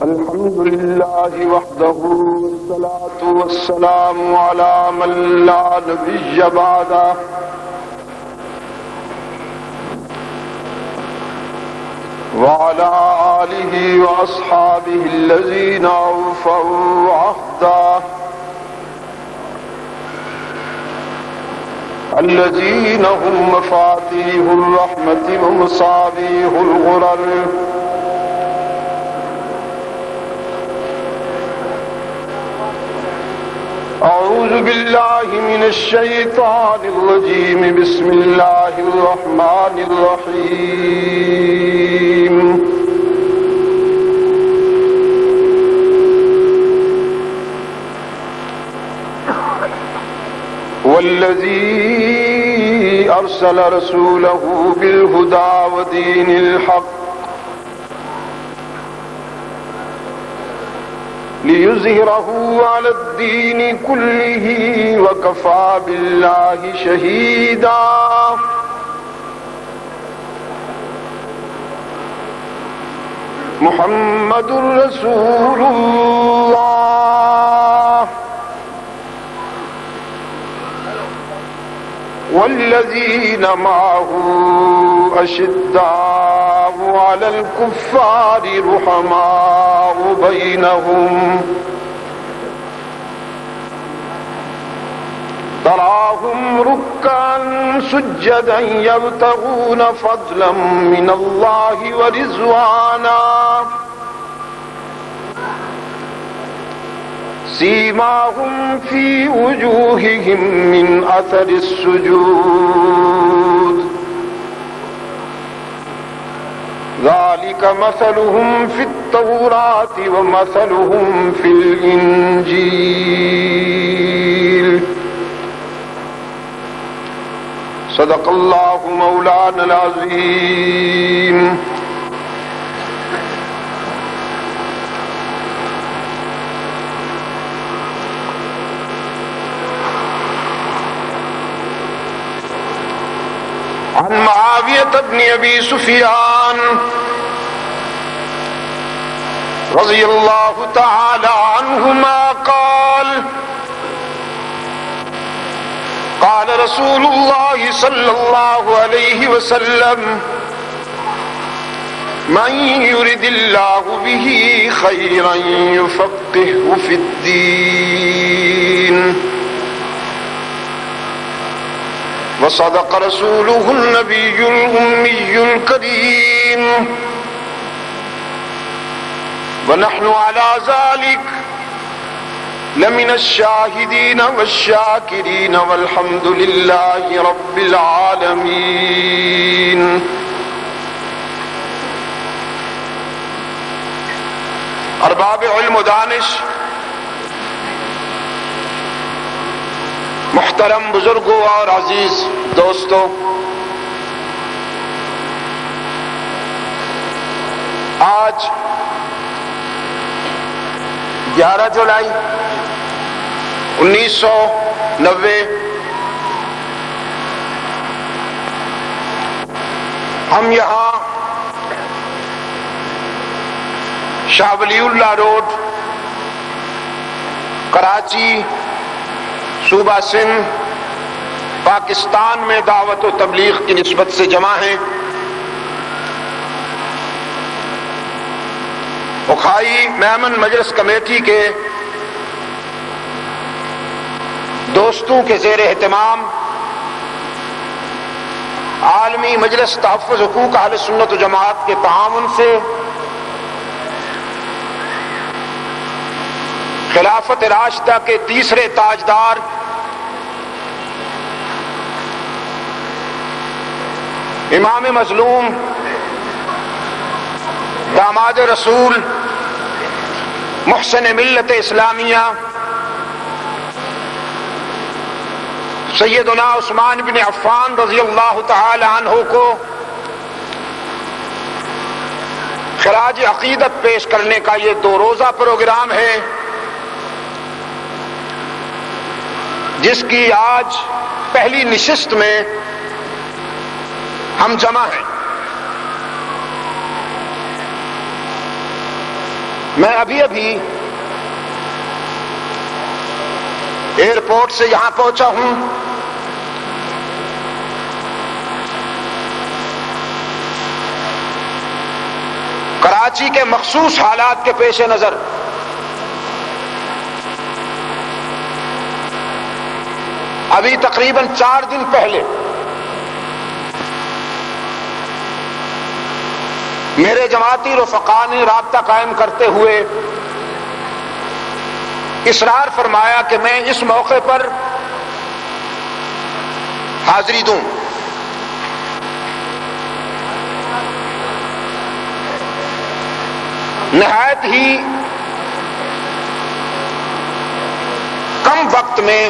الحمد لله وحده والصلاة والسلام على من لا نبي بعده وعلى آله وأصحابه الذين أوفوا عهده الذين هم مفاتيح الرحمة ومصابيح الغرر أعوذ بالله من الشيطان الرجيم بسم الله الرحمن الرحيم والذي أرسل رسوله بالهدى ودين الحق ليظهره على الدين كله وكفى بالله شهيدا محمد رسول الله والذين معه أشداء على الكفار رحماء بينهم تراهم ركعا سجدا يبتغون فضلا من الله ورضوانا سيماهم في وجوههم من أثر السجود ذلك مثلهم في التوراة ومثلهم في الإنجيل صدق الله مولانا العظيم عن معاوية بن أبي سفيان رضي الله تعالى عنهما قال قال رسول الله صلى الله عليه وسلم من يرد الله به خيرا يفقهه في الدين وصدق رسوله النبي الأمي الكريم ونحن على ذلك لمن الشاهدين والشاكرين والحمد لله رب العالمين ارباب علم و دانش، محترم بزرگوں اور عزیز دوستوں، آج 11 جولائی 1990 ہم یہاں شاہ ولی اللہ روڈ کراچی صوبہ سندھ پاکستان میں دعوت و تبلیغ کی نسبت سے جمع ہیں۔ اکھائی میمن مجلس کمیٹی کے دوستوں کے زیر اہتمام عالمی مجلس تحفظ حقوق اہل سنت و جماعت کے تعاون سے خلافت راشدہ کے تیسرے تاجدار امام مظلوم داماد رسول محسن ملت اسلامیہ سیدنا عثمان بن عفان رضی اللہ تعالی عنہ کو خراج عقیدت پیش کرنے کا یہ 2 روزہ پروگرام ہے، جس کی آج پہلی نشست میں ہم جمع ہیں۔ میں ابھی ایئرپورٹ سے یہاں پہنچا ہوں. کراچی کے مخصوص حالات کے پیش نظر ابھی تقریباً 4 دن پہلے میرے جماعتی رفقا نے رابطہ قائم کرتے ہوئے اصرار فرمایا کہ میں اس موقع پر حاضری دوں. نہایت ہی کم وقت میں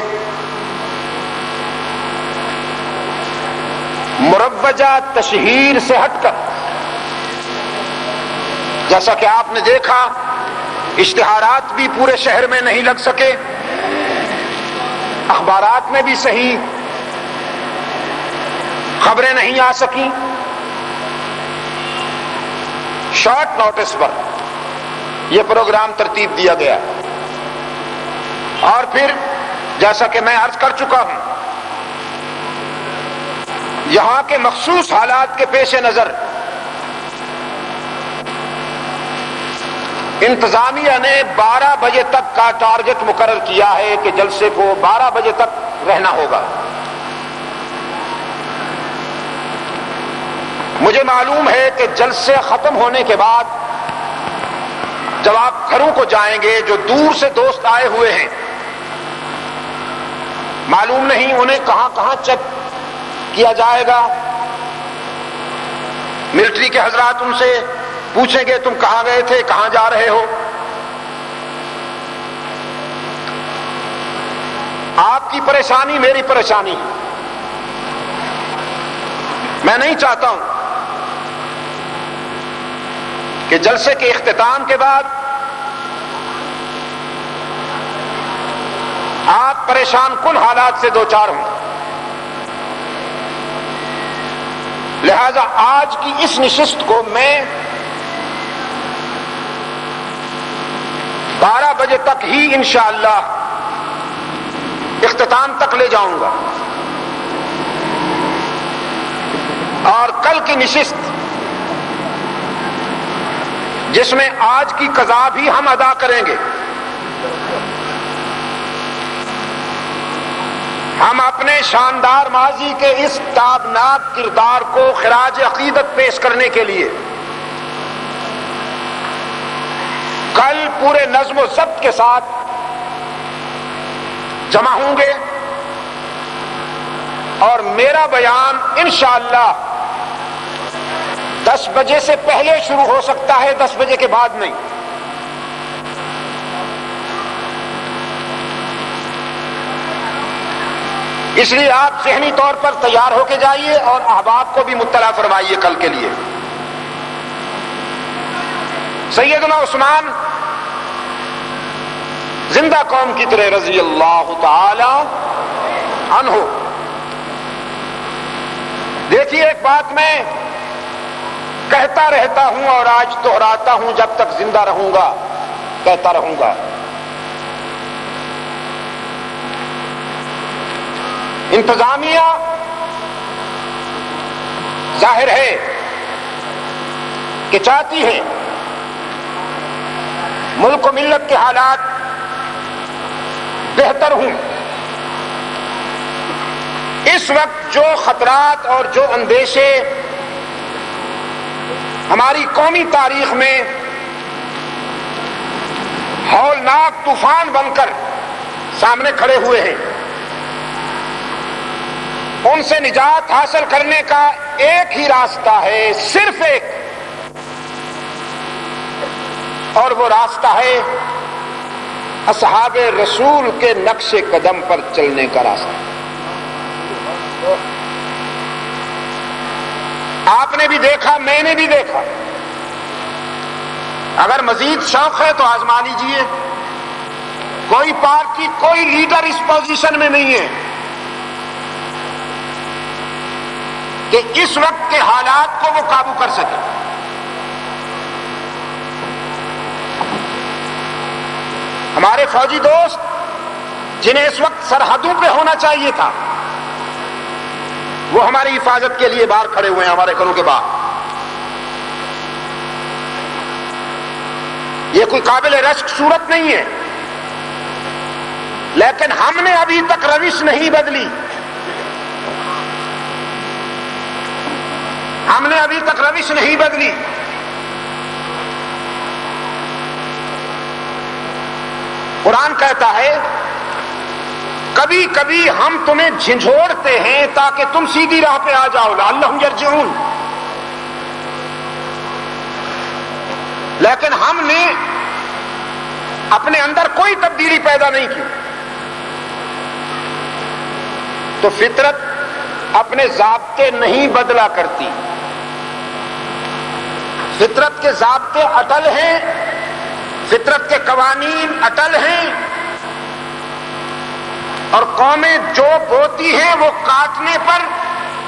مروجہ تشہیر سے ہٹ کر، جیسا کہ آپ نے دیکھا اشتہارات بھی پورے شہر میں نہیں لگ سکے، اخبارات میں بھی صحیح خبریں نہیں آ سکیں، شارٹ نوٹس پر یہ پروگرام ترتیب دیا گیا. اور پھر جیسا کہ میں عرض کر چکا ہوں، یہاں کے مخصوص حالات کے پیش نظر انتظامیہ نے 12 بجے تک کا ٹارگٹ مقرر کیا ہے کہ جلسے کو 12 بجے تک رہنا ہوگا. مجھے معلوم ہے کہ جلسے ختم ہونے کے بعد جب آپ گھروں کو جائیں گے، جو دور سے دوست آئے ہوئے ہیں، معلوم نہیں انہیں کہاں کہاں چیک کیا جائے گا. ملٹری کے حضرات ان سے پوچھیں گے تم کہاں گئے تھے، کہاں جا رہے ہو. آپ کی پریشانی میری پریشانی ہے. میں نہیں چاہتا ہوں کہ جلسے کے اختتام کے بعد آپ پریشان کن حالات سے دوچار ہوں. لہذا آج کی اس نشست کو میں 12 بجے تک ہی انشاءاللہ اختتام تک لے جاؤں گا، اور کل کی نشست جس میں آج کی قضا بھی ہم ادا کریں گے، ہم اپنے شاندار ماضی کے اس تابناک کردار کو خراج عقیدت پیش کرنے کے لیے کل پورے نظم و ضبط کے ساتھ جمع ہوں گے، اور میرا بیان انشاءاللہ 10 بجے سے پہلے شروع ہو سکتا ہے، 10 بجے کے بعد نہیں. اس لیے آپ ذہنی طور پر تیار ہو کے جائیے اور احباب کو بھی مطلع فرمائیے کل کے لیے. سیدنا عثمان زندہ قوم کی طرح رضی اللہ تعالی عنہ. دیکھیے، ایک بات میں کہتا رہتا ہوں اور آج دہراتا ہوں، جب تک زندہ رہوں گا کہتا رہوں گا. انتظامیہ ظاہر ہے کہ چاہتی ہے ملک و ملت کے حالات بہتر ہوں. اس وقت جو خطرات اور جو اندیشے ہماری قومی تاریخ میں ہولناک طوفان بن کر سامنے کھڑے ہوئے ہیں، ان سے نجات حاصل کرنے کا ایک ہی راستہ ہے، صرف ایک، اور وہ راستہ ہے اصحاب رسول کے نقش قدم پر چلنے کا راستہ. آپ نے بھی دیکھا، میں نے بھی دیکھا. اگر مزید شوق ہے تو آزما لیجیے. کوئی پارٹی، کوئی لیڈر اس پوزیشن میں نہیں ہے کہ اس وقت کے حالات کو وہ قابو کر سکے. ہمارے فوجی دوست جنہیں اس وقت سرحدوں پہ ہونا چاہیے تھا، وہ ہماری حفاظت کے لیے باہر کھڑے ہوئے ہیں ہمارے گھروں کے باہر. یہ کوئی قابل رشک صورت نہیں ہے، لیکن ہم نے ابھی تک روش نہیں بدلی. ہم نے ابھی تک روش نہیں بدلی. قرآن کہتا ہے کبھی کبھی ہم تمہیں جھنجھوڑتے ہیں تاکہ تم سیدھی راہ پہ آ جاؤ، لعلہم یرجعون. لیکن ہم نے اپنے اندر کوئی تبدیلی پیدا نہیں کی. تو فطرت اپنے ضابطے نہیں بدلا کرتی. فطرت کے ضابطے اٹل ہیں، فطرت کے قوانین اٹل ہیں، اور قومیں جو بوتی ہیں وہ کاٹنے پر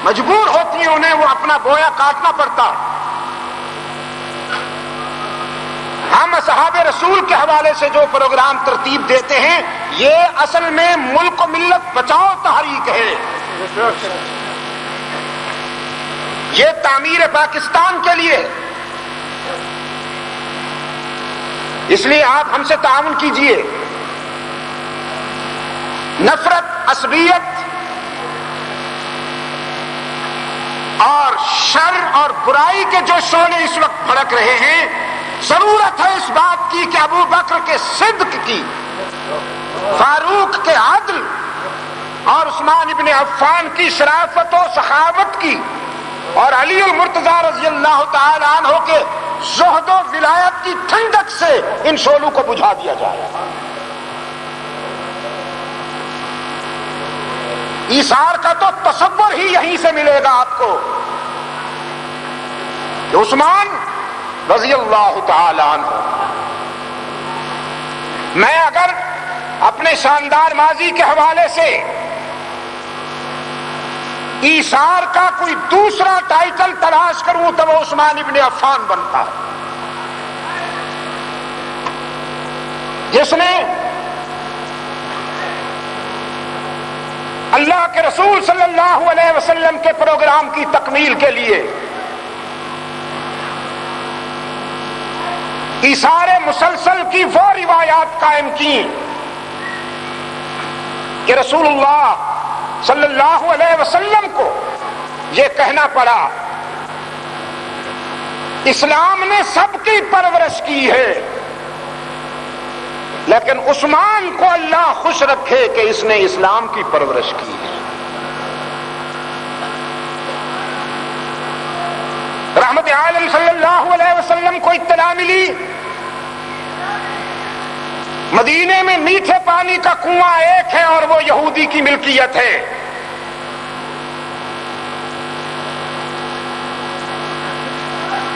مجبور ہوتی ہیں، انہیں وہ اپنا بویا کاٹنا پڑتا. ہم اصحاب رسول کے حوالے سے جو پروگرام ترتیب دیتے ہیں یہ اصل میں ملک و ملت بچاؤ تحریک ہے. یہ تعمیر پاکستان کے لیے. اس لیے آپ ہم سے تعاون کیجئے. نفرت، عصبیت اور شر اور برائی کے جو شعلے اس وقت بھڑک رہے ہیں، ضرورت ہے اس بات کی کہ ابو بکر کے صدق کی، فاروق کے عدل اور عثمان ابن عفان کی شرافت و سخاوت کی اور علی المرتضی رضی اللہ تعالی عنہ کے زہد و ولایت کی ٹھنڈک سے ان شعلوں کو بجھا دیا جائے. ایثار کا تو تصور ہی یہیں سے ملے گا آپ کو کہ عثمان رضی اللہ تعالی عنہ. میں اگر اپنے شاندار ماضی کے حوالے سے ایثار کا کوئی دوسرا ٹائٹل تلاش کروں تو وہ عثمان ابن عفان بنتا ہے، جس نے اللہ کے رسول صلی اللہ علیہ وسلم کے پروگرام کی تکمیل کے لیے ایثار مسلسل کی وہ روایات قائم کی کہ رسول اللہ صلی اللہ علیہ وسلم کو یہ کہنا پڑا اسلام نے سب کی پرورش کی ہے، لیکن عثمان کو اللہ خوش رکھے کہ اس نے اسلام کی پرورش کی ہے. رحمت عالم صلی اللہ علیہ وسلم کو اطلاع ملی مدینے میں میٹھے پانی کا کنواں ایک ہے اور وہ یہودی کی ملکیت ہے.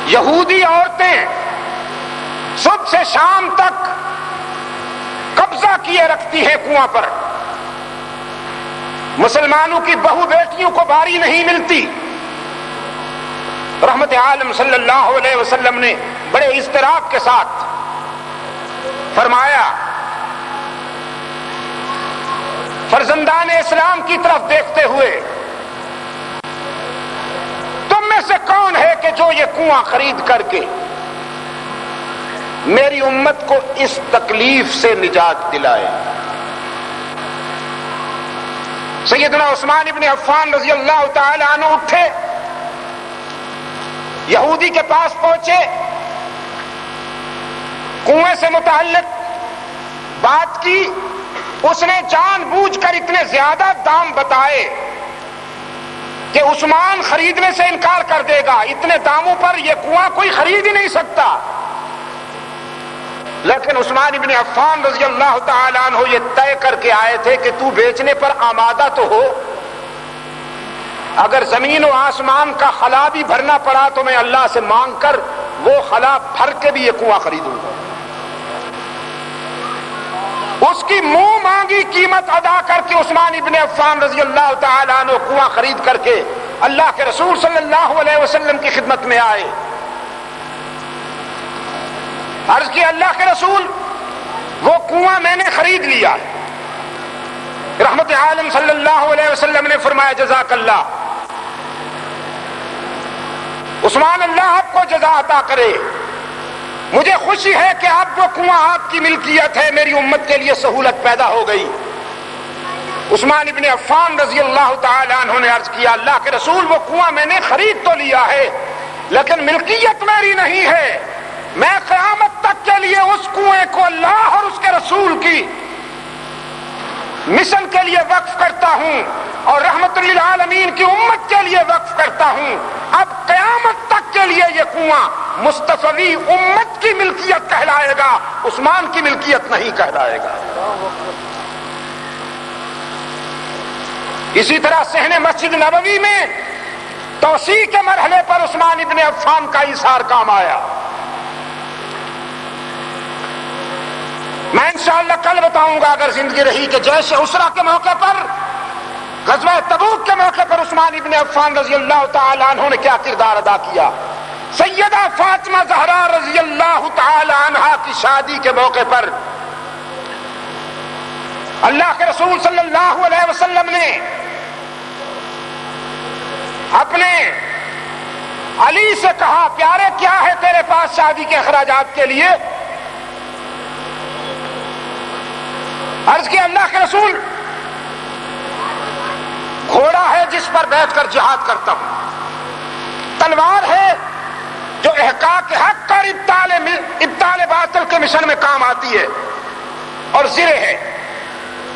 یہودی عورتیں صبح سے شام تک قبضہ کیے رکھتی ہیں کنواں پر. مسلمانوں کی بہو بیٹیوں کو باری نہیں ملتی. رحمت عالم صلی اللہ علیہ وسلم نے بڑے اضطراب کے ساتھ فرمایا، فرزندان اسلام کی طرف دیکھتے ہوئے، تم میں سے کون ہے کہ جو یہ کنواں خرید کر کے میری امت کو اس تکلیف سے نجات دلائے؟ سیدنا عثمان ابن عفان رضی اللہ تعالی عنہ اٹھے، یہودی کے پاس پہنچے، کنویں سے متعلق بات کی. اس نے جان بوجھ کر اتنے زیادہ دام بتائے کہ عثمان خریدنے سے انکار کر دے گا، اتنے داموں پر یہ کنواں کوئی خرید ہی نہیں سکتا. لیکن عثمان ابن عفان رضی اللہ تعالی عنہ یہ طے کر کے آئے تھے کہ تو بیچنے پر آمادہ تو ہو، اگر زمین و آسمان کا خلا بھی بھرنا پڑا تو میں اللہ سے مانگ کر وہ خلا بھر کے بھی یہ کنواں خریدوں گا. اس کی منہ مانگی قیمت ادا کر کے عثمان ابن عفان رضی اللہ تعالی عنہ کنواں خرید کر کے اللہ کے رسول صلی اللہ علیہ وسلم کی خدمت میں آئے. عرض کی اللہ کے رسول وہ کنواں میں نے خرید لیا. رحمت عالم صلی اللہ علیہ وسلم نے فرمایا جزاک اللہ. عثمان اللہ آپ کو جزا عطا کرے، مجھے خوشی ہے کہ اب وہ کنواں آپ کی ملکیت ہے، میری امت کے لیے سہولت پیدا ہو گئی. عثمان ابن عفان رضی اللہ تعالی عنہ نے عرض کیا اللہ کے رسول وہ کنواں میں نے خرید تو لیا ہے لیکن ملکیت میری نہیں ہے، میں قیامت تک کے لیے اس کنویں کو اللہ اور اس کے رسول کی مشن کے لیے وقف کرتا ہوں اور رحمت للعالمین کی امت کے لیے وقف کرتا ہوں. اب قیامت تک کے لیے یہ کنواں مصطفی امت کی ملکیت کہلائے گا، عثمان کی ملکیت نہیں کہلائے گا. اسی طرح صحن مسجد نبوی میں توسیع کے مرحلے پر عثمان ابن عفان کا ایثار کام آیا. میں انشاءاللہ کل بتاؤں گا اگر زندگی رہی کہ جیش اسرا کے موقع پر، غزوہ تبوک کے موقع پر عثمان ابن عفان رضی اللہ تعالی عنہ نے کیا کردار ادا کیا. سیدہ فاطمہ زہرا رضی اللہ تعالی عنہا کی شادی کے موقع پر اللہ کے رسول صلی اللہ علیہ وسلم نے اپنے علی سے کہا پیارے کیا ہے تیرے پاس شادی کے اخراجات کے لیے؟ عرض کیا اللہ کے رسول گھوڑا ہے جس پر بیٹھ کر جہاد کرتا ہوں، تلوار ہے جو احقاق حق اور ابطال باطل کے مشن میں کام آتی ہے، اور زرے ہے،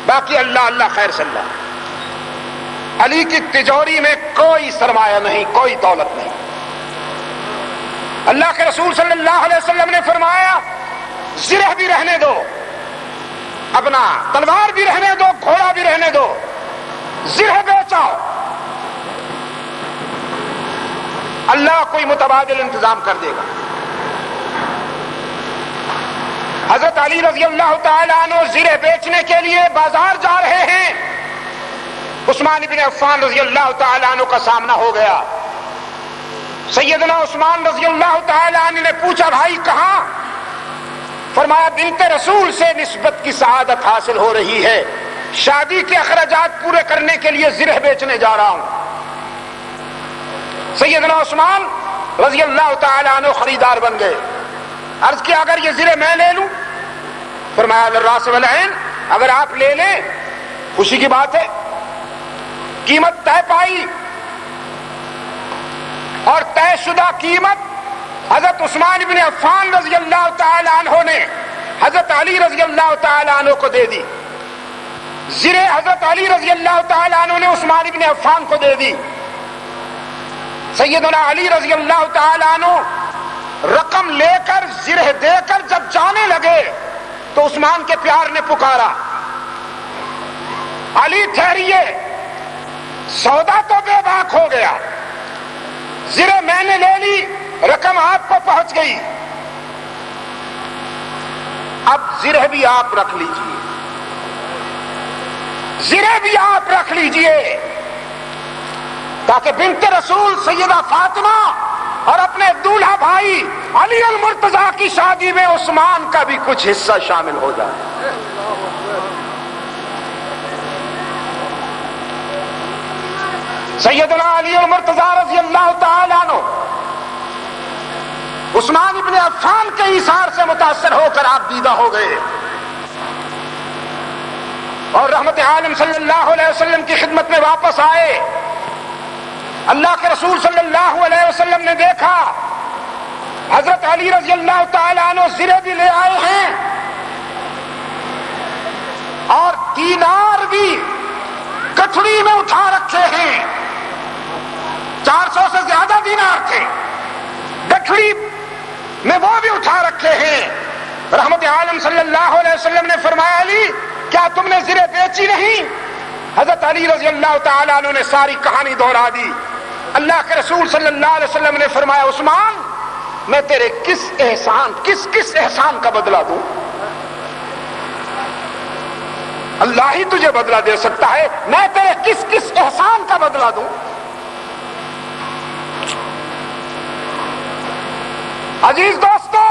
باقی اللہ اللہ خیر صلی اللہ. علی کی تجوری میں کوئی سرمایہ نہیں، کوئی دولت نہیں. اللہ کے رسول صلی اللہ علیہ وسلم نے فرمایا زرہ بھی رہنے دو، اپنا تلوار بھی رہنے دو، گھوڑا بھی رہنے دو، زرہ بیچاؤ، اللہ کوئی متبادل انتظام کر دے گا. حضرت علی رضی اللہ تعالیٰ عنہ زرہ بیچنے کے لیے بازار جا رہے ہیں. عثمان ابن عفان رضی اللہ تعالیٰ عنہ کا سامنا ہو گیا. سیدنا عثمان رضی اللہ تعالیٰ عنہ نے پوچھا بھائی کہاں؟ فرمایا بنت رسول سے نسبت کی سعادت حاصل ہو رہی ہے، شادی کے اخراجات پورے کرنے کے لیے زرہ بیچنے جا رہا ہوں. سیدنا عثمان رضی اللہ تعالیٰ عنہ خریدار بن گئے. عرض کیا اگر یہ زرہ میں لے لوں؟ فرمایا الراس والعین، اگر آپ لے لیں خوشی کی بات ہے. قیمت طے پائی اور طے شدہ قیمت حضرت عثمان ابن عفان رضی اللہ تعالی عنہ نے حضرت علی رضی اللہ تعالی عنہ کو دے دی. زرہ حضرت علی رضی اللہ تعالی عنہ نے عثمان ابن عفان کو دے دی. سیدنا علی رضی اللہ تعالی عنہ رقم لے کر زرہ دے کر جب جانے لگے تو عثمان کے پیار نے پکارا علی ٹھہریے، سودا تو بے باک ہو گیا، زرہ میں نے لے لی، رقم آپ کو پہنچ گئی، اب زرہ بھی آپ رکھ لیجئے، زرہ بھی آپ رکھ لیجئے تاکہ بنت رسول سیدہ فاطمہ اور اپنے دولہا بھائی علی المرتضیٰ کی شادی میں عثمان کا بھی کچھ حصہ شامل ہو جائے. سیدنا علی المرتضیٰ رضی اللہ تعالیٰ عنہ عثمان ابن عفان کے ایثار سے متاثر ہو کر آپ دیدہ ہو گئے اور رحمت عالم صلی اللہ علیہ وسلم کی خدمت میں واپس آئے. اللہ کے رسول صلی اللہ علیہ وسلم نے دیکھا حضرت علی رضی اللہ تعالیٰ عنہ زرے بھی لے آئے ہیں اور دینار بھی کٹھڑی میں اٹھا رکھے ہیں. 400 سے زیادہ دینار تھے، گٹھڑی میں وہ بھی اٹھا رکھے ہیں. رحمت عالم صلی اللہ علیہ وسلم نے فرمایا علی کیا تم نے زرے بیچی نہیں؟ حضرت علی رضی اللہ تعالیٰ عنہ نے ساری کہانی دوہرا دی. اللہ کے رسول صلی اللہ علیہ وسلم نے فرمایا عثمان میں تیرے کس احسان کا بدلہ دوں؟ اللہ ہی تجھے بدلہ دے سکتا ہے، میں تیرے کس احسان کا بدلہ دوں؟ عزیز دوستو،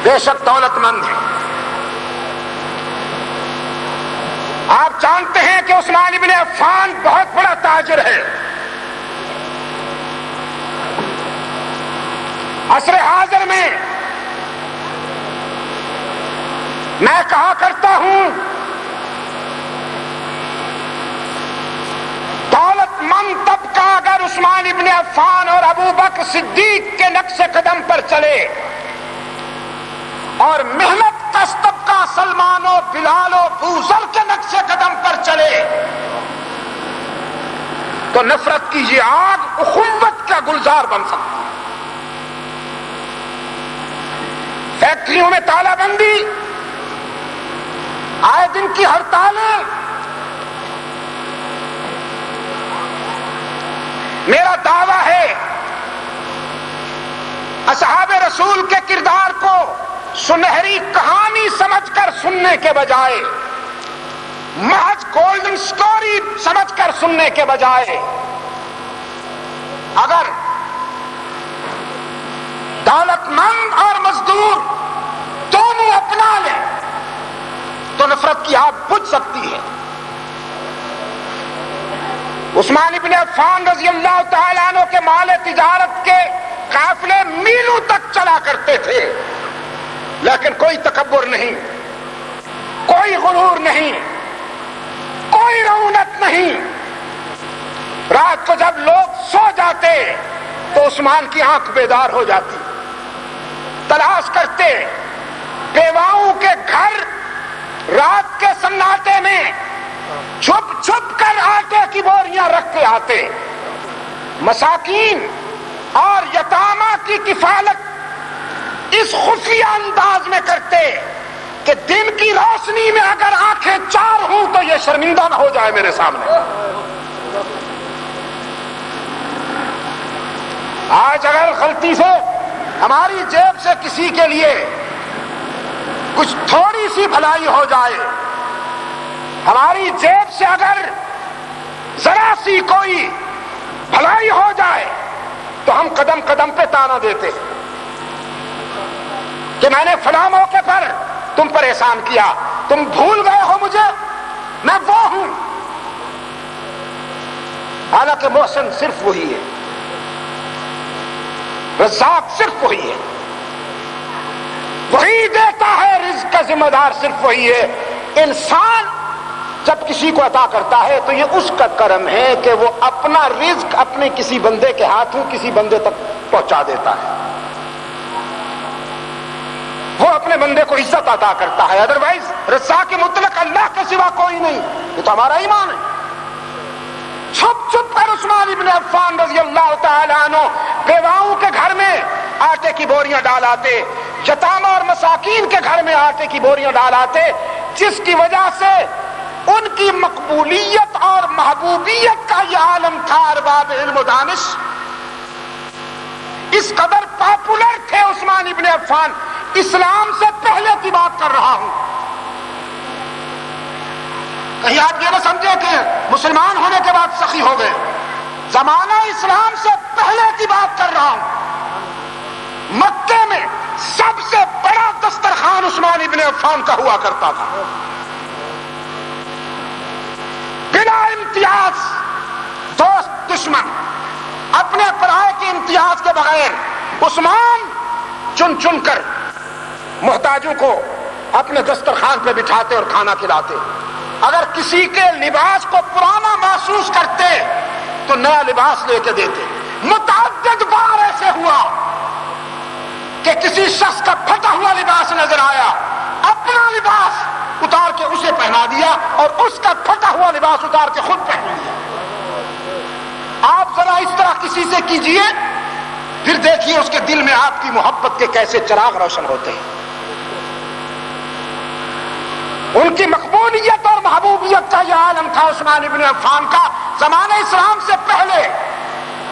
بے شک دولت مند ہیں. آپ جانتے ہیں کہ عثمان ابن عفان بہت بڑا تاجر ہے. عصر حاضر میں میں کہا کرتا ہوں دولت مند طبقہ اگر عثمان ابن عفان اور ابو بکر صدیق کے نقش قدم پر چلے اور محنت کش طبقہ سلمان و بلال و بوذر کے نقش قدم پر چلے تو نفرت کی یہ آگ اخوت کا گلزار بن سکتی ہے. فیکٹریوں میں تالا بندی، آئے دن کی ہڑتالیں. میرا دعویٰ ہے اصحاب رسول کے کردار کو سنہری کہانی سمجھ کر سننے کے بجائے، محض گولڈن سٹوری سمجھ کر سننے کے بجائے، اگر دولت مند اور مزدور دونوں اپنا لیں تو نفرت کی آگ بجھ سکتی ہے. عثمان ابن عفان رضی اللہ تعالیٰ عنہ کے مال تجارت کے قافلے میلوں تک چلا کرتے تھے، لیکن کوئی تکبر نہیں، کوئی غرور نہیں، کوئی رعونت نہیں. رات کو جب لوگ سو جاتے تو عثمان کی آنکھ بیدار ہو جاتی، تلاش کرتے، بیواؤں کے گھر رات کے سناٹے میں چھپ چھپ کر آٹے کی بوریاں رکھ کے آتے، مساکین اور یتامہ کی کفالت اس خفیہ انداز میں کرتے کہ دن کی روشنی میں اگر آنکھیں چار ہوں تو یہ شرمندہ نہ ہو جائے میرے سامنے. آج اگر غلطی سے ہماری جیب سے کسی کے لیے کچھ تھوڑی سی بھلائی ہو جائے، ہماری جیب سے اگر ذرا سی کوئی بھلائی ہو جائے تو ہم قدم قدم پہ تانا دیتے کہ میں نے فلاں موقع پر تم پر احسان کیا، تم بھول گئے ہو مجھے، میں وہ ہوں. حالانکہ محسن صرف وہی ہے، رزاق صرف وہی ہے، وہی دیتا ہے، رزق کا ذمہ دار صرف وہی ہے. انسان جب کسی کو عطا کرتا ہے تو یہ اس کا کرم ہے کہ وہ اپنا رزق اپنے کسی بندے کے ہاتھوں کسی بندے تک پہنچا دیتا ہے، وہ اپنے بندے کو عزت عطا کرتا ہے. ادروائز رزاق مطلق اللہ کے سوا کوئی نہیں. یہ تو ہمارا ایمان ہے. چھپ چھپ کر عثمان ابن عفان رضی اللہ تعالیٰ عنہ بیواؤں کے گھر میں آٹے کی بوریاں ڈال آتے، یتامہ اور مساکین کے گھر میں آٹے کی بوریاں ڈال آتے، جس کی وجہ سے ان کی مقبولیت اور محبوبیت کا یہ عالم تھا. ارباب علم و دانش اس قدر پاپولر تھے عثمان ابن عفان. اسلام سے پہلے کی بات کر رہا ہوں، کہیں آپ یہ نہ سمجھے کہ مسلمان ہونے کے بعد سخی ہو گئے. زمانہ اسلام سے پہلے کی بات کر رہا ہوں. مکے میں سب سے بڑا دسترخوان عثمان ابن عفان کا ہوا کرتا تھا، بلا امتیاز، دوست دشمن اپنے پرائے کے امتیاز کے بغیر عثمان چن چن کر محتاجوں کو اپنے دسترخوان پہ بٹھاتے اور کھانا کھلاتے. اگر کسی کے لباس کو پرانا محسوس کرتے تو نیا لباس لے کے دیتے. متعدد بار ایسے ہوا کہ کسی شخص کا پھٹا ہوا لباس نظر آیا، اپنا لباس اتار کے اسے پہنا دیا اور اس کا پھٹا ہوا لباس اتار کے خود پہن لیا. آپ ذرا اس طرح کسی سے کیجئے، پھر دیکھیے اس کے دل میں آپ کی محبت کے کیسے چراغ روشن ہوتے ہیں. ان کی مقبولیت اور محبوبیت کا یہ عالم تھا عثمان ابن عفان کا زمانہ اسلام سے پہلے،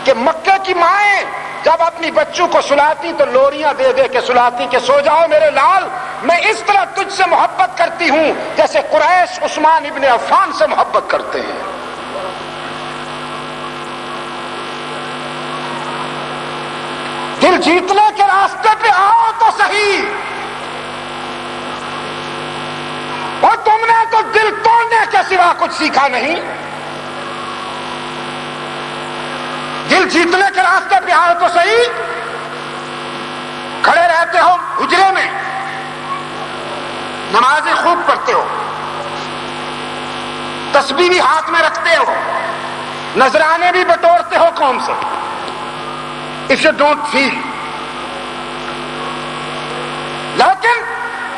کہ مکے کی مائیں جب اپنی بچوں کو سلاتی تو لوریاں دے دے کے سلاتی کہ سو جاؤ میرے لال، میں اس طرح تجھ سے محبت کرتی ہوں جیسے قریش عثمان ابن عفان سے محبت کرتے ہیں. دل جیتنے کے راستے پہ آؤ تو صحیح، کے سوا کچھ سیکھا نہیں. دل جیتنے کے راستے پہ آئے تو صحیح. کھڑے رہتے ہو حجرے میں, نمازیں خوب پڑھتے ہو, تسبیح بھی ہاتھ میں رکھتے ہو, نذرانے بھی بٹورتے ہو قوم سے. If you don't feel. لیکن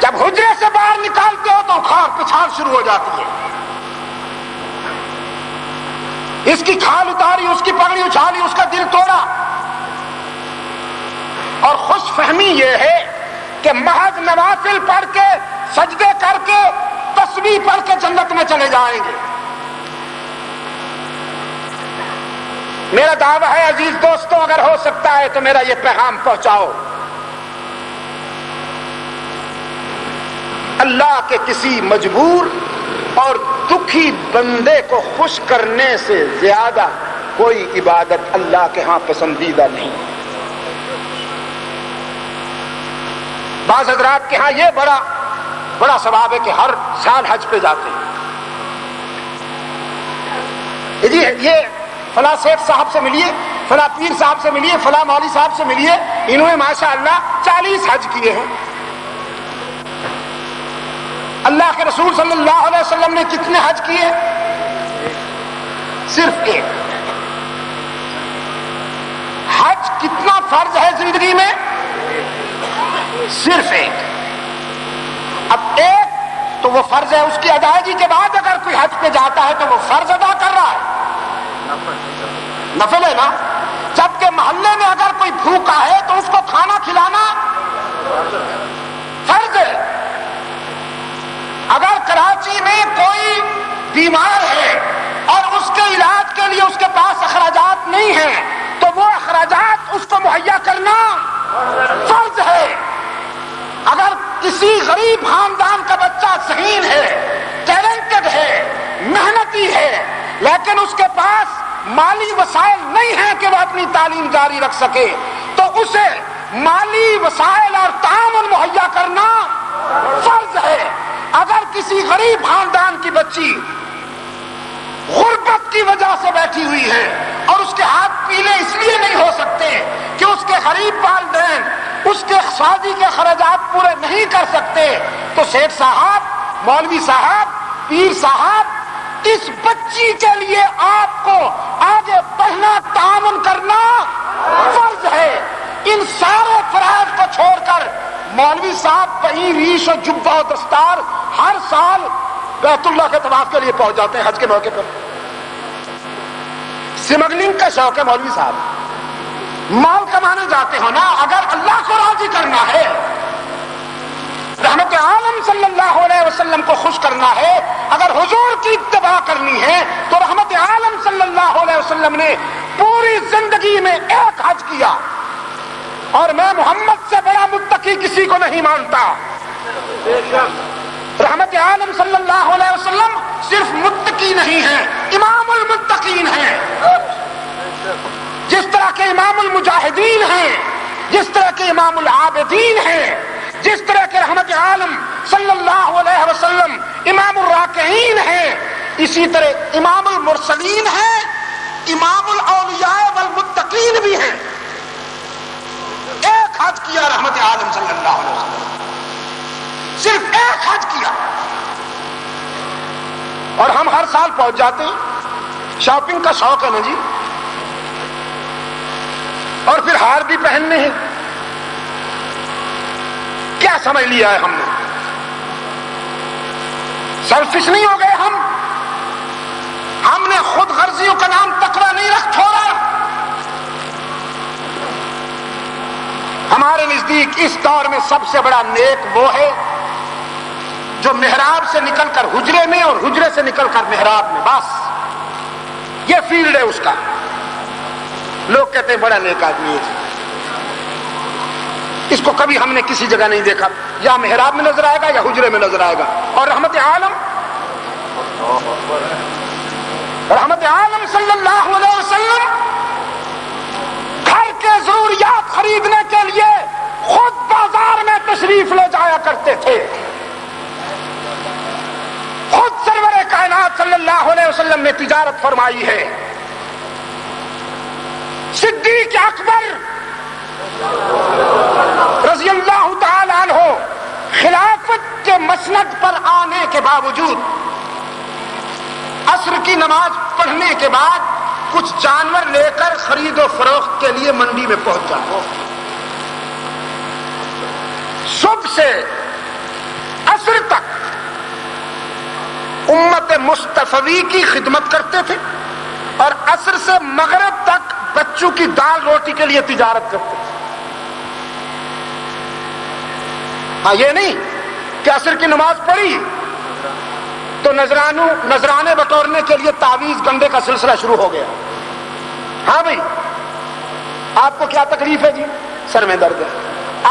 جب حجرے سے باہر نکالتے ہو تو کھال پچھال شروع ہو جاتی ہے. اس کی کھال اتاری, اس کی پگڑی اچھالی, اس کا دل توڑا. اور خوش فہمی یہ ہے کہ محض نوافل پڑھ کے, سجدے کر کے, تسبیح پڑھ کے جنت میں چلے جائیں گے. میرا دعویٰ ہے عزیز دوستوں, اگر ہو سکتا ہے تو میرا یہ پیغام پہنچاؤ. اللہ کے کسی مجبور اور دکھی بندے کو خوش کرنے سے زیادہ کوئی عبادت اللہ کے ہاں پسندیدہ نہیں. بعض حضرات کے ہاں یہ بڑا ثواب ہے کہ ہر سال حج پہ جاتے ہیں. جی یہ فلاں سیٹ صاحب سے ملیے, فلاں پیر صاحب سے ملیے, فلاں مولوی صاحب سے ملیے, انہوں نے ماشاءاللہ 40 حج کیے ہیں. اللہ کے رسول صلی اللہ علیہ وسلم نے کتنے حج کیے؟ صرف ایک. حج کتنا فرض ہے زندگی میں؟ صرف ایک. اب ایک تو وہ فرض ہے, اس کی ادائیگی کے بعد اگر کوئی حج پہ جاتا ہے تو وہ فرض ادا کر رہا ہے, نفل ہے نا. جبکہ محلے میں اگر کوئی بھوکا ہے تو اس کو کھانا کھلانا فرض ہے. اگر کراچی میں کوئی بیمار ہے اور اس کے علاج کے لیے اس کے پاس اخراجات نہیں ہیں تو وہ اخراجات اس کو مہیا کرنا فرض ہے. اگر کسی غریب خاندان کا بچہ ذہین ہے, ٹیلنٹڈ ہے, محنتی ہے, لیکن اس کے پاس مالی وسائل نہیں ہیں کہ وہ اپنی تعلیم جاری رکھ سکے, تو اسے مالی وسائل اور تعاون مہیا کرنا فرض ہے. اگر کسی غریب خاندان کی بچی غربت کی وجہ سے بیٹھی ہوئی ہے اور اس کے ہاتھ پیلے اس لیے نہیں ہو سکتے کہ اس کے غریب والدین اس کے شادی کے خراجات پورے نہیں کر سکتے, تو سیٹھ صاحب, مولوی صاحب, پیر صاحب, اس بچی کے لیے آپ کو آگے بڑھنا, تعاون کرنا فرض ہے. ان سارے فرائض کو چھوڑ کر مولوی صاحب کہیں ریش و جبہ و دستار ہر سال بیت اللہ کے طواف کے لیے پہنچ جاتے ہیں حج کے موقع پر. سمگلنگ کا شوق ہے مولوی صاحب, مال کمانے جاتے ہو نا. اگر اللہ کو راضی کرنا ہے, رحمت عالم صلی اللہ علیہ وسلم کو خوش کرنا ہے, اگر حضور کی اتباع کرنی ہے تو رحمت عالم صلی اللہ علیہ وسلم نے پوری زندگی میں ایک حج کیا, اور میں محمد سے بڑا متقی کسی کو نہیں مانتا. رحمت عالم صلی اللہ علیہ وسلم صرف متقی نہیں ہیں, امام المتقین ہیں. جس طرح کے امام المجاہدین ہیں, جس طرح کے امام العابدین ہیں, جس طرح کے رحمت عالم صلی اللہ علیہ وسلم امام الراکعین ہیں, اسی طرح امام المرسلین ہیں, امام الاولیاء والمتقین بھی ہیں. ایک حج کیا رحمت عالم صلی اللہ علیہ وسلم, صرف ایک حج کیا, اور ہم ہر سال پہنچ جاتے ہیں. شاپنگ کا شوق ہے نا جی, اور پھر ہار بھی پہننے ہیں. کیا سمجھ لیا ہے ہم نے؟ سیلفش نہیں ہو گئے ہم نے خود غرضیوں کا نام تقویٰ نہیں رکھ چھوڑا. ہمارے نزدیک اس دور میں سب سے بڑا نیک وہ ہے جو محراب سے نکل کر حجرے میں اور حجرے سے نکل کر محراب میں, بس یہ فیلڈ ہے اس کا. لوگ کہتے ہیں بڑا نیک آدمی ہے, اس کو کبھی ہم نے کسی جگہ نہیں دیکھا, یا محراب میں نظر آئے گا یا حجرے میں نظر آئے گا. اور رحمت عالم صلی اللہ علیہ وسلم گھر کے ضروریات خریدنے کے لیے خود بازار میں تشریف لے جایا کرتے تھے. خود سرور کائنات وسلم نے تجارت فرمائی ہے. صدیق اکبر رضی اللہ تعالی عنہ خلافت کے مسند پر آنے کے باوجود عصر کی نماز پڑھنے کے بعد کچھ جانور لے کر خرید و فروخت کے لیے منڈی میں پہنچ جاتے. صبح سے عصر تک امت مصطفی کی خدمت کرتے تھے اور عصر سے مغرب تک بچوں کی دال روٹی کے لیے تجارت کرتے تھے. ہاں یہ نہیں کہ عصر کی نماز پڑھی تو نذرانے بٹورنے کے لیے تعویذ گنڈے کا سلسلہ شروع ہو گیا. ہاں بھائی آپ کو کیا تکلیف ہے جی؟ سر میں درد ہے.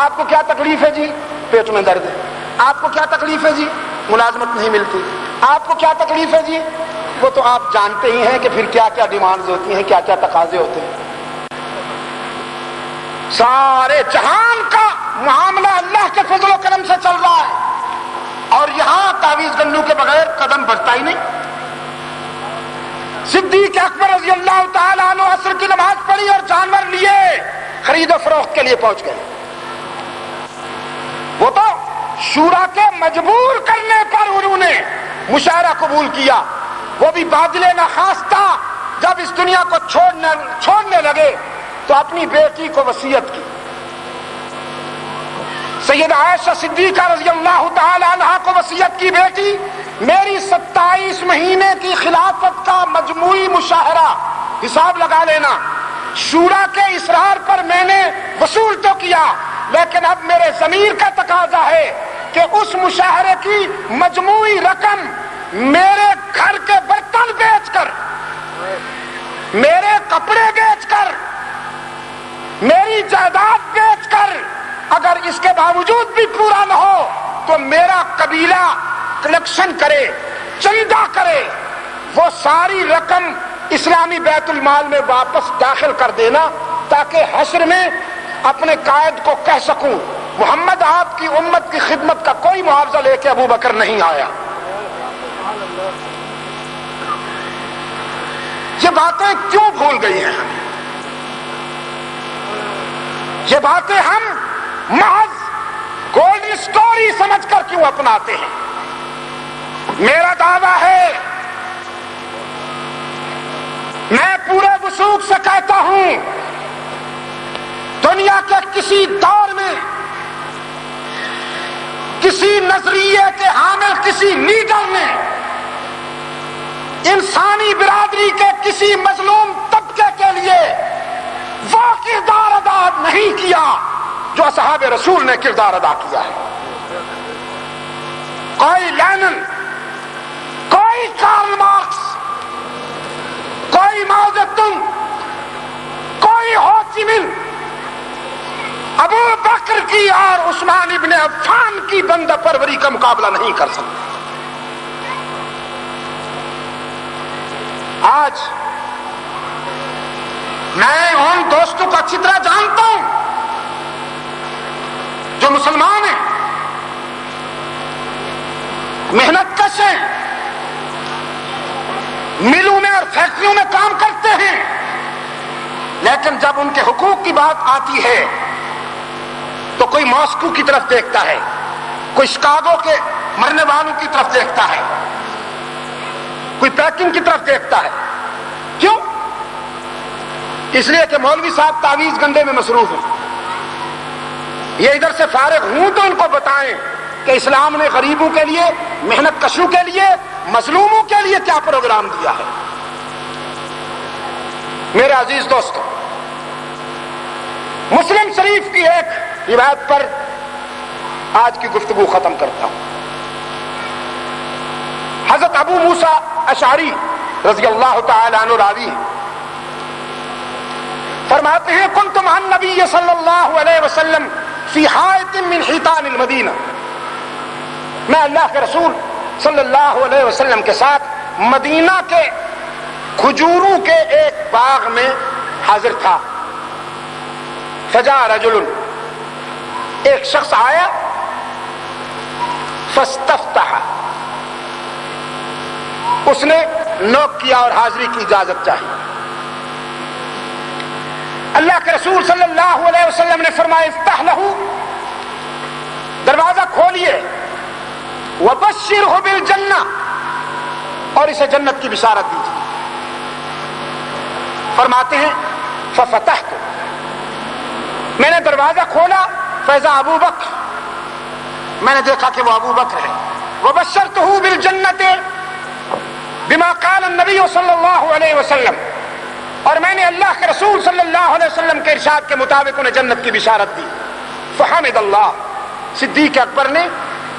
آپ کو کیا تکلیف ہے جی؟ پیٹ میں درد ہے. آپ کو کیا تکلیف ہے جی؟ ملازمت نہیں ملتی. آپ کو کیا تکلیف ہے جی؟ وہ تو آپ جانتے ہی ہیں کہ پھر کیا کیا ڈیمانڈز ہوتی ہیں, کیا کیا تقاضے ہوتے ہیں. سارے جہان کا معاملہ اللہ کے فضل و کرم سے چل رہا ہے اور یہاں تعویذ گنڈوں کے بغیر قدم بڑھتا ہی نہیں. صدیق اکبر رضی اللہ تعالی عنہ عصر کی نماز پڑھی اور جانور لیے خرید و فروخت کے لیے پہنچ گئے. وہ تو شورا کے مجبور کرنے پر انہوں نے مشاورہ قبول کیا. وہ بھی بادل نخواستہ جب اس دنیا کو چھوڑنے لگے تو اپنی بیٹی کو وصیت کی. سیدہ عائشہ صدیقہ رضی اللہ تعالی عنہا کو وصیت کی, بیٹی میری 27 مہینے کی خلافت کا مجموعی مشاہرہ حساب لگا لینا. شورا کے اصرار پر میں نے وصول تو کیا لیکن اب میرے ضمیر کا تقاضا ہے کہ اس مشاہرے کی مجموعی رقم میرے گھر کے برتن بیچ کر, میرے کپڑے بیچ کر, میری جائیداد بیچ کر, اگر اس کے باوجود بھی پورا نہ ہو تو میرا قبیلہ کلیکشن کرے, چندہ کرے, وہ ساری رقم اسلامی بیت المال میں واپس داخل کر دینا تاکہ حشر میں اپنے قائد کو کہہ سکوں محمد آپ کی امت کی خدمت کا کوئی معاوضہ لے کے ابو بکر نہیں آیا. یہ باتیں کیوں بھول گئی ہیں ہم؟ یہ باتیں ہم محض گولڈن سٹوری سمجھ کر کیوں اپناتے ہیں؟ میرا دعویٰ ہے, میں پورے وثوق سے کہتا ہوں, دنیا کے کسی دور میں کسی نظریے کے حامل کسی لیڈر نے انسانی برادری کے کسی مظلوم طبقے کے لیے وہ کردار ادا نہیں کیا جو اصحاب رسول نے کردار ادا کیا ہے. کوئی لینن, کوئی کارل مارکس, کوئی ماؤ زیدونگ, کوئی ہو چی من ابو بکر کی اور عثمان ابن عفان کی بندہ پروری کا مقابلہ نہیں کر سکتا. آج میں ان دوستوں کو اچھی طرح جانتا ہوں جو مسلمان ہیں, محنت کش ہیں, ملوں میں اور فیکٹریوں میں کام کرتے ہیں, لیکن جب ان کے حقوق کی بات آتی ہے تو کوئی ماسکو کی طرف دیکھتا ہے, کوئی شکاگو کے مرنے والوں کی طرف دیکھتا ہے, کوئی پیکنگ کی طرف دیکھتا ہے. کیوں؟ اس لیے کہ مولوی صاحب تعویذ گنڈے میں مصروف ہیں. یہ ادھر سے فارغ ہوں تو ان کو بتائیں کہ اسلام نے غریبوں کے لیے, محنت کشوں کے لیے, مظلوموں کے لیے کیا پروگرام دیا ہے. میرے عزیز دوستو, مسلم شریف کی ایک روایت پر آج کی گفتگو ختم کرتا ہوں. حضرت ابو موسیٰ اشعری رضی اللہ تعالی عنہ راوی ہیں, فرماتے ہیں کنت مع النبی صلی اللہ علیہ وسلم فی حائط من حیطان المدینہ, میں اللہ کے رسول صلی اللہ علیہ وسلم کے ساتھ مدینہ کے کھجوروں کے ایک باغ میں حاضر تھا. فجاء رجل, ایک شخص آیا, فاستفتح, اس نے نوک کیا اور حاضری کی اجازت چاہیے۔ اللہ کے رسول صلی اللہ علیہ وسلم نے فرمایا افتح لہو، دروازہ کھولیے، وبشرہ بالجنہ، اور اسے جنت کی بشارت دیجیے۔ فرماتے ہیں ففتحت، میں نے دروازہ کھولا، فاذا ابو بکر، میں نے دیکھا کہ وہ ابو بکر ہے، وبشرتہ بالجنۃ بما قال النبی صلی اللہ علیہ وسلم، اور میں نے اللہ کے رسول صلی اللہ علیہ وسلم کے ارشاد کے مطابق انہیں جنت کی بشارت دی۔ فحمد اللہ، صدیق اکبر نے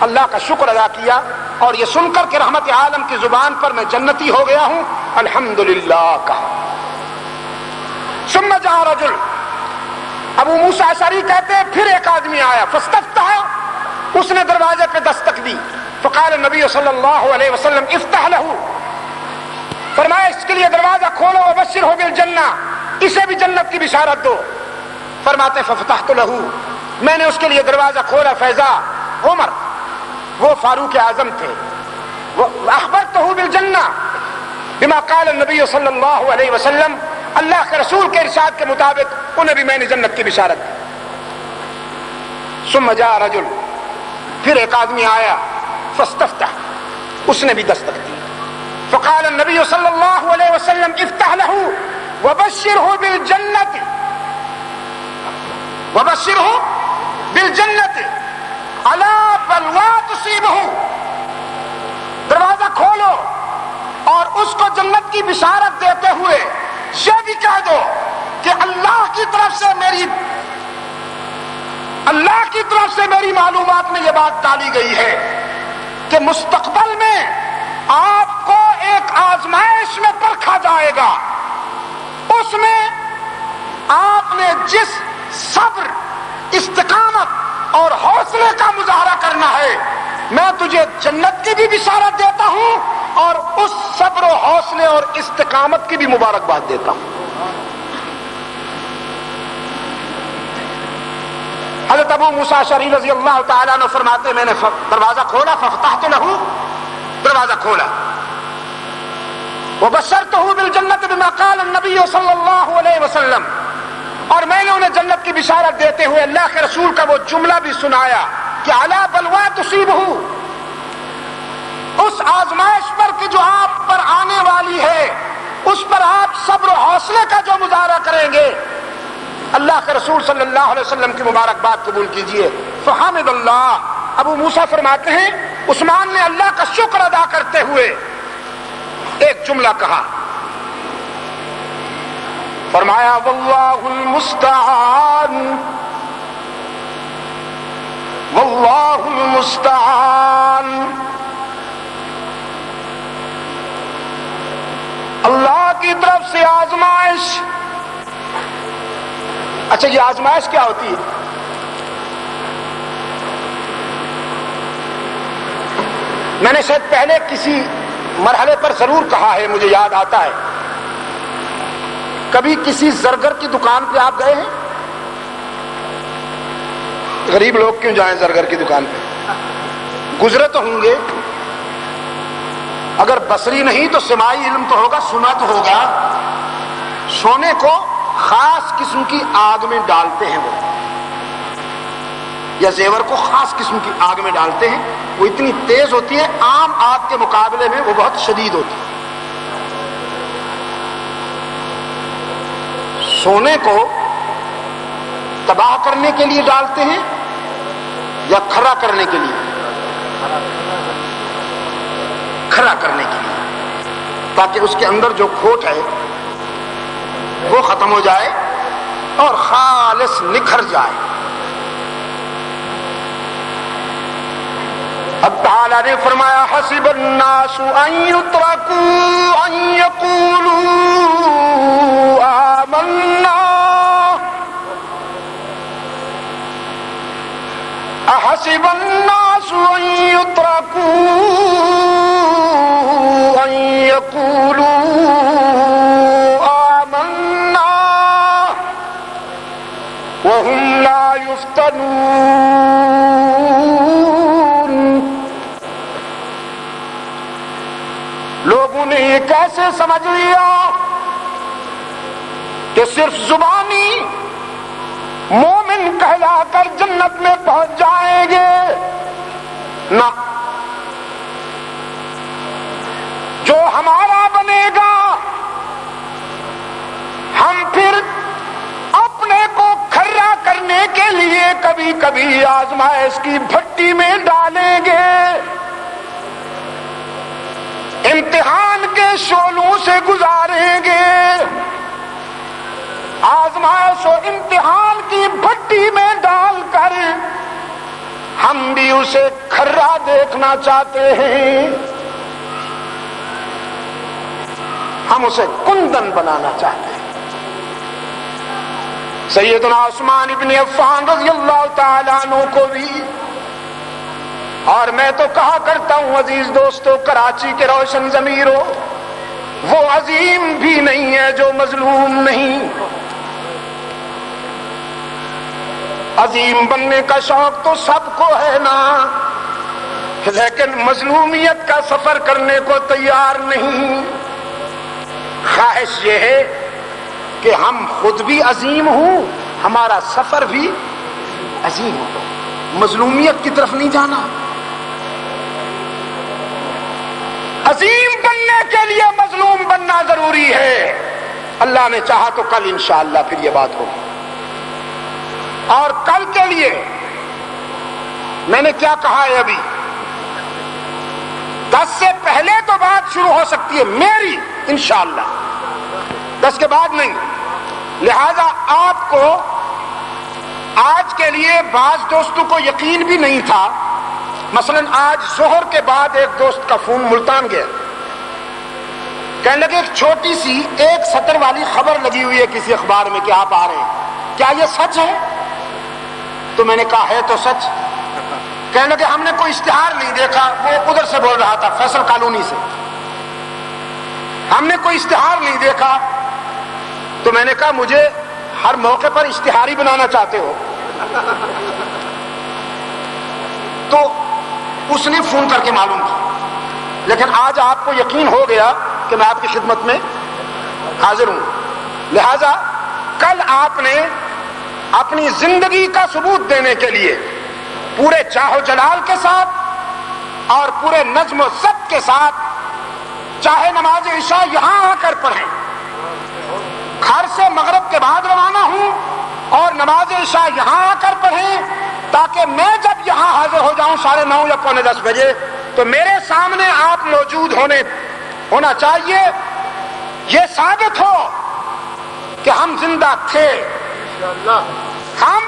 اللہ کا شکر ادا کیا اور یہ سن کر کہ رحمت عالم کی زبان پر میں جنتی ہو گیا ہوں، الحمدللہ کہا۔ ثم جاء رجل، ابو موسیٰ اشعری کہتے ہیں پھر ایک آدمی آیا، فاستفتح، اس نے دروازے پہ دستک دی، فقال النبی صلی اللہ علیہ وسلم افتح لہو، فرمایا اس کے لیے دروازہ کھولو، وبشرہ بالجنہ، اسے بھی جنت کی بشارت دو۔ فرماتے ففتحت لہو، میں نے اس کے لیے دروازہ کھولا، فیضا عمر، وہ فاروق اعظم تھے، اخبرتہ بالجنہ بما قال النبی صلی اللہ علیہ وسلم، اللہ کے رسول کے ارشاد کے مطابق انہیں بھی میں نے جنت کی بشارت دی۔ ثم جاء رجل، پھر ایک آدمی آیا، فاستفتح، اس نے بھی دستک دی، فقال النبی صلی اللہ علیہ وسلم افتح لہ وبشرہ بالجنۃ، وبشرہ بالجنۃ علی بلویٰ تصیبہ، دروازہ کھولو اور اس کو جنت کی بشارت دیتے ہوئے یہ بھی کہہ دو کہ اللہ کی طرف سے میری معلومات میں یہ بات ڈالی گئی ہے کہ مستقبل میں آپ کو ایک آزمائش میں پرکھا جائے گا، اس میں آپ نے جس صبر، استقامت اور حوصلے کا مظاہرہ کرنا ہے، میں تجھے جنت کی بھی بشارت دیتا ہوں اور اس صبر و حوصلے اور استقامت کی بھی مبارکباد دیتا ہوں۔ حضرت ابو موسیٰ اشعری رضی اللہ تعالیٰ عنہ فرماتے میں نے دروازہ کھولا، ففتحت لہ، دروازہ کھولا، وبشرتہ بالجنۃ بما قال النبی صلی اللہ علیہ وسلم، اور میں نے انہیں جنت کی بشارت دیتے ہوئے اللہ کے رسول کا وہ جملہ بھی سنایا کہ علی بلویٰ تصیبہ، اس آزمائش پر کہ جو آپ پر آنے والی ہے اس پر آپ صبر و حوصلے کا جو مظاہرہ کریں گے، اللہ کے رسول صلی اللہ علیہ وسلم کی مبارکباد قبول کیجئے۔ فحمد اللہ، ابو موسیٰ فرماتے ہیں عثمان نے اللہ کا شکر ادا کرتے ہوئے ایک جملہ کہا، فرمایا واللہ المستعان، واللہ المستعان، اللہ کی طرف سے آزمائش۔ اچھا یہ آزمائش کیا ہوتی ہے؟ میں نے شاید پہلے کسی مرحلے پر ضرور کہا ہے، مجھے یاد آتا ہے، کبھی کسی زرگر کی دکان پہ آپ گئے ہیں؟ غریب لوگ کیوں جائیں زرگر کی دکان پہ؟ گزرے تو ہوں گے، اگر بصری نہیں تو سماعی علم تو ہوگا، سنا تو ہوگا۔ سونے کو خاص قسم کی آگ میں ڈالتے ہیں وہ، یا زیور کو خاص قسم کی آگ میں ڈالتے ہیں، وہ اتنی تیز ہوتی ہے، عام آگ کے مقابلے میں وہ بہت شدید ہوتی ہے۔ سونے کو تباہ کرنے کے لیے ڈالتے ہیں یا کھرا کرنے کے لیے؟ کھرا کرنے کے لیے، تاکہ اس کے اندر جو کھوٹ ہے وہ ختم ہو جائے اور خالص نکھر جائے۔ اب تعالیٰ نے فرمایا حسب الناس ان یترکوا ان یقولوا آمنا، احسب الناس ان یترکوا ان یقولوا آمنا وهم لا يفتنون۔ لوگوں نے یہ کہہ ایسے سمجھ لیا کہ صرف زبانی مومن کہلا کر جنت میں پہنچ جائیں گے، نہ، جو ہمارا بنے گا ہم پھر اپنے کو کھرا کرنے کے لیے کبھی کبھی آزمائش کی بھٹی میں ڈالیں گے، امتحان کے شعلوں سے گزاریں گے، آزمائش و امتحان کی بھٹی میں ڈال کر ہم بھی اسے کھرا دیکھنا چاہتے ہیں، ہم اسے کندن بنانا چاہتے ہیں۔ سیدنا عثمان ابن عفان رضی اللہ تعالیٰ عنہ کو بھی، اور میں تو کہا کرتا ہوں عزیز دوستو، کراچی کے روشن ضمیرو، وہ عظیم بھی نہیں ہے جو مظلوم نہیں۔ عظیم بننے کا شوق تو سب کو ہے نا، لیکن مظلومیت کا سفر کرنے کو تیار نہیں۔ خواہش یہ ہے کہ ہم خود بھی عظیم ہوں، ہمارا سفر بھی عظیم ہو، مظلومیت کی طرف نہیں جانا۔ عظیم بننے کے لیے مظلوم بننا ضروری ہے۔ اللہ نے چاہا تو کل انشاءاللہ پھر یہ بات ہوگی۔ اور کل کے لیے میں نے کیا کہا ہے ابھی، 10 سے پہلے تو بات شروع ہو سکتی ہے میری انشاءاللہ، 10 کے بعد نہیں۔ لہذا آپ کو آج کے لیے بعض دوستوں کو یقین بھی نہیں تھا، مثلا آج ظہر کے بعد ایک دوست کا فون ملتان گیا، کہنے لگے ایک چھوٹی سی 1 سطر والی خبر لگی ہوئی ہے کسی اخبار میں کہ آپ آ رہے ہیں، کیا یہ سچ ہے؟ تو میں نے کہا ہے تو سچ۔ کہنے لگے ہم نے کوئی اشتہار نہیں دیکھا، وہ ادھر سے بول رہا تھا فیصل کالونی سے، ہم نے کوئی اشتہار نہیں دیکھا۔ تو میں نے کہا مجھے ہر موقع پر اشتہاری بنانا چاہتے ہو؟ تو اس نے فون کر کے معلوم کیا، لیکن آج آپ کو یقین ہو گیا کہ میں آپ کی خدمت میں حاضر ہوں۔ لہذا کل آپ نے اپنی زندگی کا ثبوت دینے کے لیے پورے چاہو جلال کے ساتھ اور پورے نظم و ضبط کے ساتھ، چاہے نماز عشاء یہاں آ کر پڑھیں، گھر سے مغرب کے بعد روانہ ہوں اور نماز عشاء یہاں آ کر پڑھیں، تاکہ میں جب یہاں حاضر ہو جاؤں 9:30 یا 9:45 بجے تو میرے سامنے آپ موجود ہونا چاہیے، یہ ثابت ہو کہ ہم زندہ تھے، ہم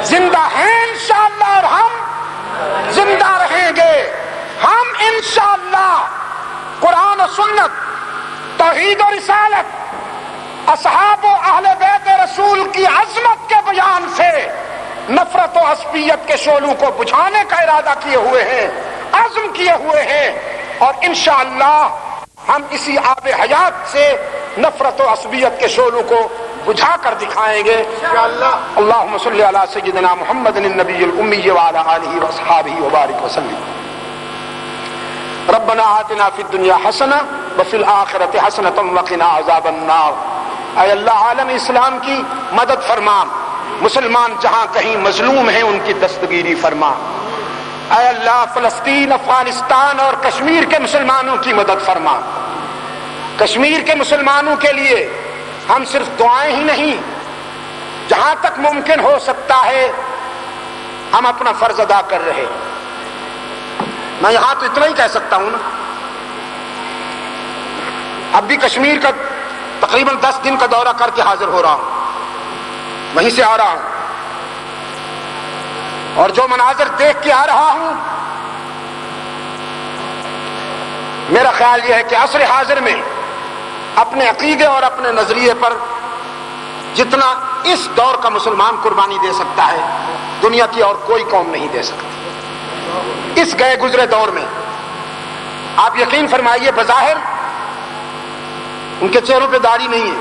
زندہ ہیں انشاءاللہ، اور ہم زندہ رہیں گے۔ ہم انشاءاللہ قرآن و سنت، توحید و رسالت، اصحاب و اہل بیت رسول کی عظمت کے بیان سے نفرت و عصبیت کے شعلوں کو بجھانے کا ارادہ کیے ہوئے ہیں، عزم کیے ہوئے ہیں، اور انشاءاللہ ہم اسی آب حیات سے نفرت و عصبیت کے شعلوں کو بجھا کر دکھائیں گے انشاءاللہ۔ اللہم صلی علی سیدنا محمد النبی الامی وعلی آلہ واصحابہ وبارک وسلم۔ ربنا آتنا فی الدنیا حسنہ وفی الآخرۃ حسنۃ وقنا عذاب النار۔ اے اللہ عالم اسلام کی مدد فرما، مسلمان جہاں کہیں مظلوم ہیں ان کی دستگیری فرما۔ اے اللہ فلسطین، افغانستان اور کشمیر کے مسلمانوں کی مدد فرما۔ کشمیر کے مسلمانوں کے لیے ہم صرف دعائیں ہی نہیں، جہاں تک ممکن ہو سکتا ہے ہم اپنا فرض ادا کر رہے ہیں۔ میں یہاں تو اتنا ہی کہہ سکتا ہوں نا، اب بھی کشمیر کا تقریباً 10 دن کا دورہ کر کے حاضر ہو رہا ہوں، وہیں سے آ رہا ہوں، اور جو مناظر دیکھ کے آ رہا ہوں، میرا خیال یہ ہے کہ عصر حاضر میں اپنے عقیدے اور اپنے نظریے پر جتنا اس دور کا مسلمان قربانی دے سکتا ہے، دنیا کی اور کوئی قوم نہیں دے سکتی۔ اس گئے گزرے دور میں آپ یقین فرمائیے، بظاہر ان کے چہروں پہ داڑھی نہیں ہے،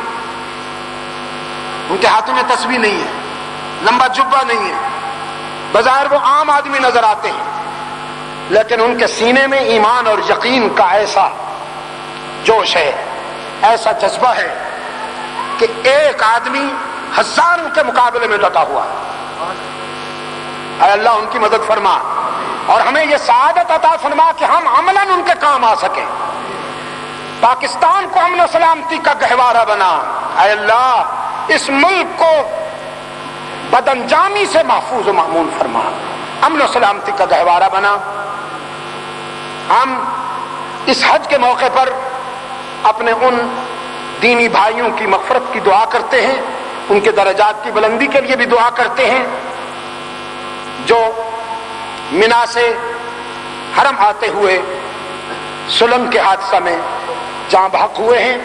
ان کے ہاتھوں میں تسبیح نہیں ہے، لمبا جبہ نہیں ہے، بظاہر وہ عام آدمی نظر آتے ہیں، لیکن ان کے سینے میں ایمان اور یقین کا ایسا جوش ہے، ایسا جذبہ ہے کہ ایک آدمی ہزاروں کے مقابلے میں ڈٹا ہوا ہے۔ اے اللہ ان کی مدد فرما اور ہمیں یہ سعادت عطا فرما کہ ہم عملاً ان کے کام آ سکیں، پاکستان کو امن و سلامتی کا گہوارہ بنا۔ اے اللہ اس ملک کو بدانجامی سے محفوظ و مامون فرما، امن و سلامتی کا گہوارہ بنا۔ ہم اس حج کے موقع پر اپنے ان دینی بھائیوں کی مغفرت کی دعا کرتے ہیں، ان کے درجات کی بلندی کے لیے بھی دعا کرتے ہیں جو منا سے حرم آتے ہوئے سلنگ کے حادثہ میں جاں بحق ہوئے ہیں۔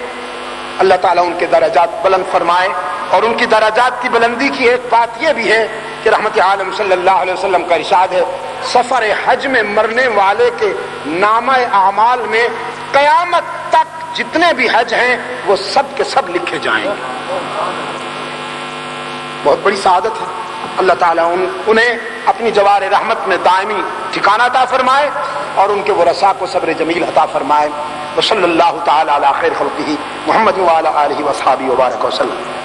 اللہ تعالیٰ ان کے درجات بلند فرمائے، اور ان کی درجات کی بلندی کی ایک بات یہ بھی ہے کہ رحمت عالم صلی اللہ علیہ وسلم کا ارشاد ہے، سفر حج میں مرنے والے کے نامہ اعمال میں قیامت تک جتنے بھی حج ہیں وہ سب کے سب لکھے جائیں گے۔ بہت بڑی سعادت ہے۔ اللہ تعالیٰ انہیں اپنی جوار رحمت میں دائمی ٹھکانہ عطا فرمائے اور ان کے ورثاء کو صبر جمیل عطا فرمائے۔ وصلی اللہ تعالی علی خیر خلقہ محمد وعلی آلہ وصحبہ وبارک وسلم۔